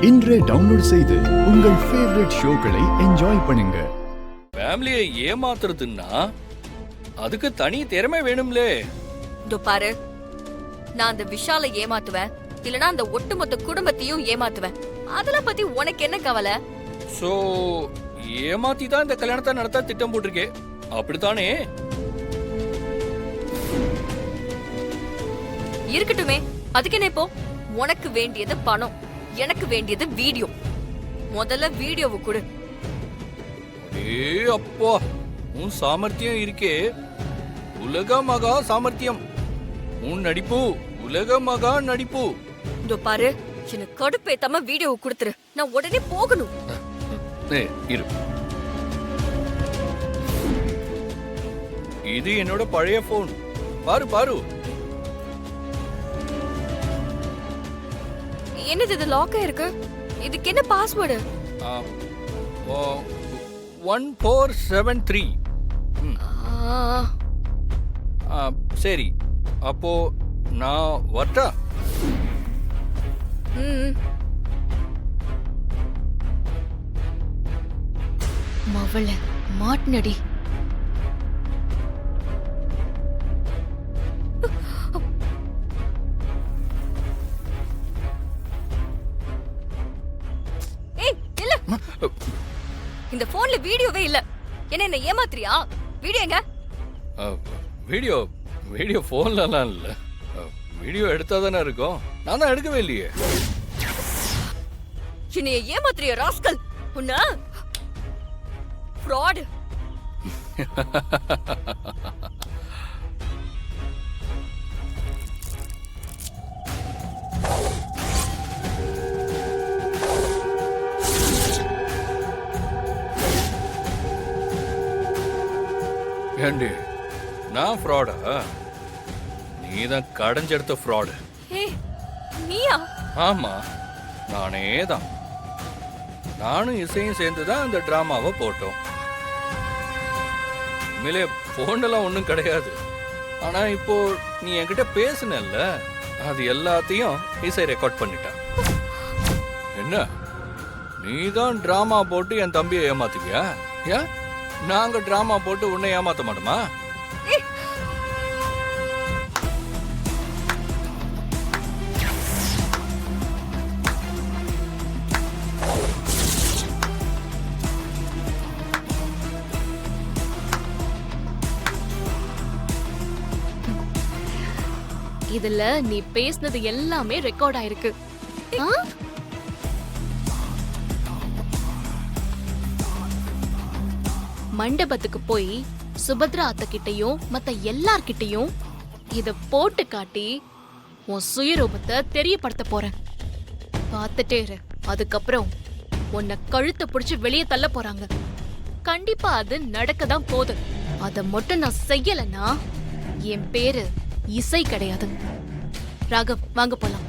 இன்றே டவுன்லோட் செய்து உங்கள் ஃபேவரட் ஷோக்களை என்ஜாய் பண்ணுங்க. ஃபேமிலியை ஏமாத்துறதுன்னா அதுக்கு தனி திறமை வேணும்லே. இதோ பாரு, நான் அந்த விஷாலை ஏமாத்துவேன், இல்லனா அந்த ஒட்டுமொத்த குடும்பத்தையும் ஏமாத்துவேன். அதெல்லாம் பத்தி உனக்கு என்ன கவலை? சோ ஏமாத்தி தான் இந்த கல்யாணத்தை நடத்த திட்டம் போட்டிருக்கே, அப்படித்தானே? இருக்கட்டுமே, அதுக்கு என்ன இப்போ? உனக்கு வேண்டியது பணம், எனக்கு வேண்டியது வீடியோ. முதல்ல வீடியோவை கொடு. அப்பா, உன் சாமர்த்தியம் இருக்கே உலக மகா சாமர்த்தியம். உன் நடிப்பு உலக மகா நடிப்பு. இதோ பாரு, எனக்கு கடுப்பேத்தாம வீடியோவை கொடுத்துரு, நான் உடனே போகணும். இரு, இது என்னோட பழைய போன். பாரு பாரு. என்னது இது லாக் ஆயிருக்கு? இதுக்கு என்ன பாஸ்வேர்டு? 1473. சரி, அப்போ நான் வரட்டா? மவள மாட்னடி. இந்த போன்ல வீடியோவே இல்ல. என்ன ஏமாத்துறியா? வீடியோ எங்க? வீடியோ வீடியோ போன்லலாம் இல்ல. வீடியோ எடுத்தா தானே இருக்கும். நான் தான் எடுக்கவே இல்லையே. என்னைய ஏமாத்துறியா ராஸ்கல்? உன்ன ஃப்ராட். ஏண்டி, நான் ஃப்ராடா? நீதான் கடைஞ்செடுத்த ஃப்ராடு. நீயா? ஆமா, நானே தான். நானும் இசையும் சேர்ந்து தான் அந்த டிராமாவை போட்டோம். உண்மையிலே போன்லாம் ஒன்றும் கிடையாது. ஆனா இப்போ நீ என்கிட்ட பேசுனல்ல, அது எல்லாத்தையும் இசை ரெக்கார்ட் பண்ணிட்டான். என்ன, நீ தான் டிராமா போட்டு என் தம்பியை ஏமாத்துவியா? ஏன் நாங்க டிராமா போட்டு உன்னை ஏமாத்த மாட்டோமா? இதுல நீ பேசினது எல்லாமே ரெக்கார்ட் ஆயிருக்கு. மண்டபத்துக்கு போய் சுபத்ரா அத்தை கிட்டையும் மத்த எல்லார்கிட்டையும் இத போட்டு காட்டி உன் சுயரூபத்தை தெரியப்படுத்த போறேன். பார்த்துட்டே இரு. அதுக்கப்புறம் உன்னை கழுத்தை பிடிச்சு வெளியே தள்ள போறாங்க. கண்டிப்பா அது நடக்கதான் போகுது. அத மட்டும் நான் செய்யலன்னா என் பேரு இசை கிடையாது. ராகவ், வாங்க போலாம்.